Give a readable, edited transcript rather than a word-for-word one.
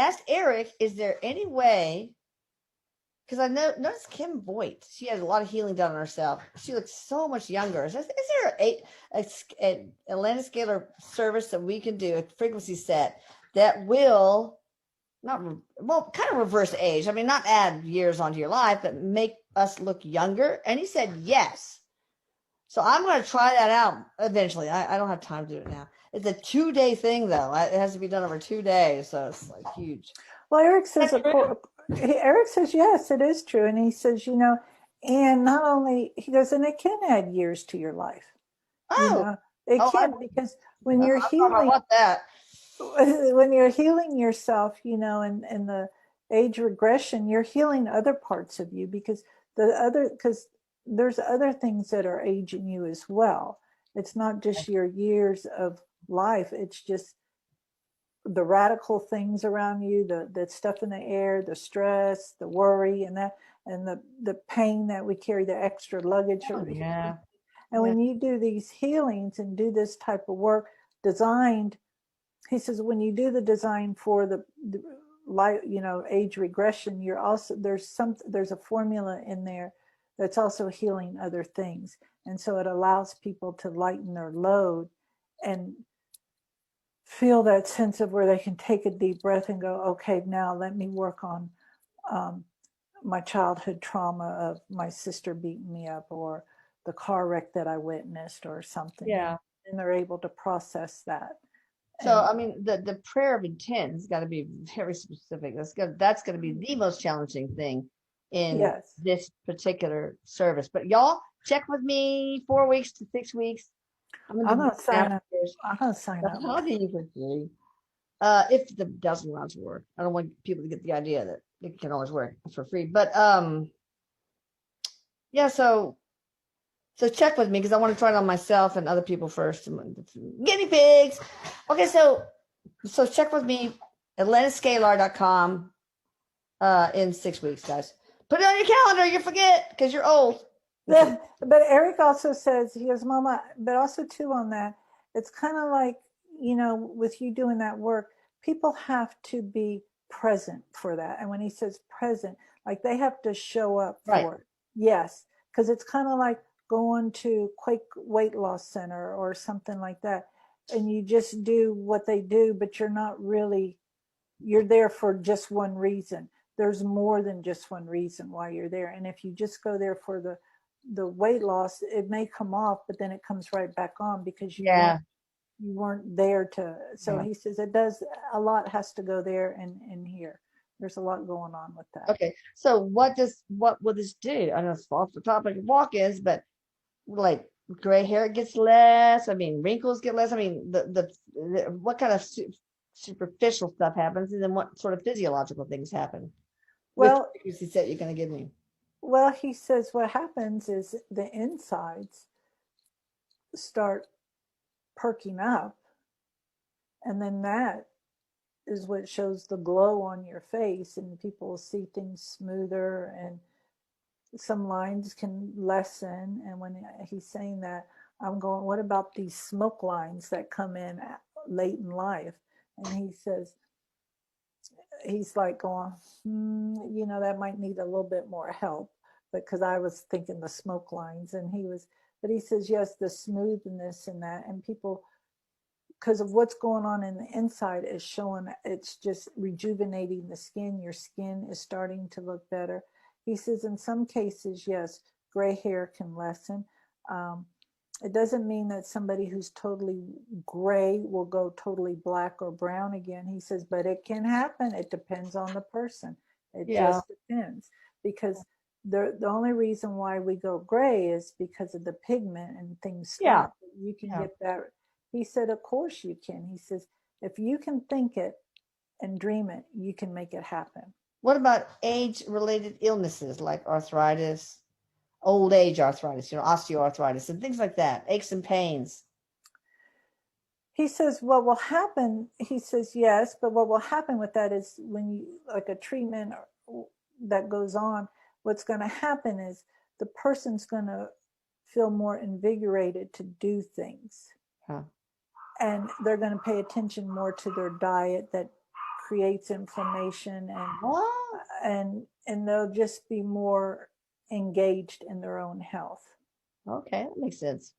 asked Eric, is there any way, because I noticed Kim Voigt, she has a lot of healing done on herself. She looks so much younger. Is there a Atlanta Scalar service that we can do, a frequency set that will not, well, kind of reverse age? I mean, not add years onto your life, but make us look younger. And he said yes. So I'm going to try that out eventually. I don't have time to do it now. It's a 2-day thing, though. It has to be done over 2 days, so it's like huge. Well, Eric says, Eric says, yes, it is true. And he says, and not only, he goes, and it can add years to your life. Oh, It can, because when you're healing, I that. when you're healing yourself, and the age regression, you're healing other parts of you because there's other things that are aging you as well. It's not just your years of life. It's just the radical things around you, the stuff in the air, the stress, the worry, and the pain that we carry, the extra luggage. Yeah. And when you do these healings and do this type of work designed, he says, when you do the design for the life, age regression, you're also, there's a formula in there that's also healing other things. And so it allows people to lighten their load and feel that sense of where they can take a deep breath and go, okay, now let me work on my childhood trauma of my sister beating me up, or the car wreck that I witnessed, or something. Yeah. And they're able to process that. So, I mean, the prayer of intent has got to be very specific. That's going to be the most challenging thing in this particular service. But y'all, check with me 4 weeks to 6 weeks. I'm gonna sign up. I'm gonna sign up. How do you for free? If the doesn't rounds work, I don't want people to get the idea that it can always work for free. But yeah. So check with me because I want to try it on myself and other people first. Guinea pigs. Okay, so check with me, atlantascalar.com in 6 weeks, guys. Put it on your calendar. You forget because you're old. But Eric also says, he goes, Mama, but also too on that, it's kind of like, with you doing that work, people have to be present for that. And when he says present, like they have to show up for it. Yes, because it's kind of like going to Quake Weight Loss Center or something like that. And you just do what they do, but you're not really, you're there for just one reason. There's more than just one reason why you're there. And if you just go there for the weight loss, it may come off, but then it comes right back on because you weren't there to. So he says it does, a lot has to go there and here. There's a lot going on with that. Okay, so what will this do? I know it's off the topic of walk-ins, but like gray hair gets less. I mean, wrinkles get less. I mean, the what kind of superficial stuff happens, and then what sort of physiological things happen? Well, with the set you're going to give me. Well, he says what happens is the insides start perking up, and then that is what shows the glow on your face, and people will see things smoother, and some lines can lessen. And when he's saying that, I'm going, what about these smoke lines that come in late in life? And he says, he's like going, that might need a little bit more help. Because I was thinking the smoke lines, and but he says, yes, the smoothness and that, and people, because of what's going on in the inside, is showing, it's just rejuvenating the skin. Your skin is starting to look better. He says, in some cases, yes, gray hair can lessen. It doesn't mean that somebody who's totally gray will go totally black or brown again. He says, but it can happen. It depends on the person. It just depends, because the only reason why we go gray is because of the pigment and things stop. You can get that. He said, of course you can. He says, if you can think it and dream it, you can make it happen. What about age-related illnesses like arthritis, old age arthritis, osteoarthritis and things like that, aches and pains? He says, what will happen, he says, yes, but what will happen with that is when you, like a treatment that goes on, what's going to happen is the person's going to feel more invigorated to do things. And they're going to pay attention more to their diet that creates inflammation, Oh, and they'll just be more engaged in their own health. okay, that makes sense.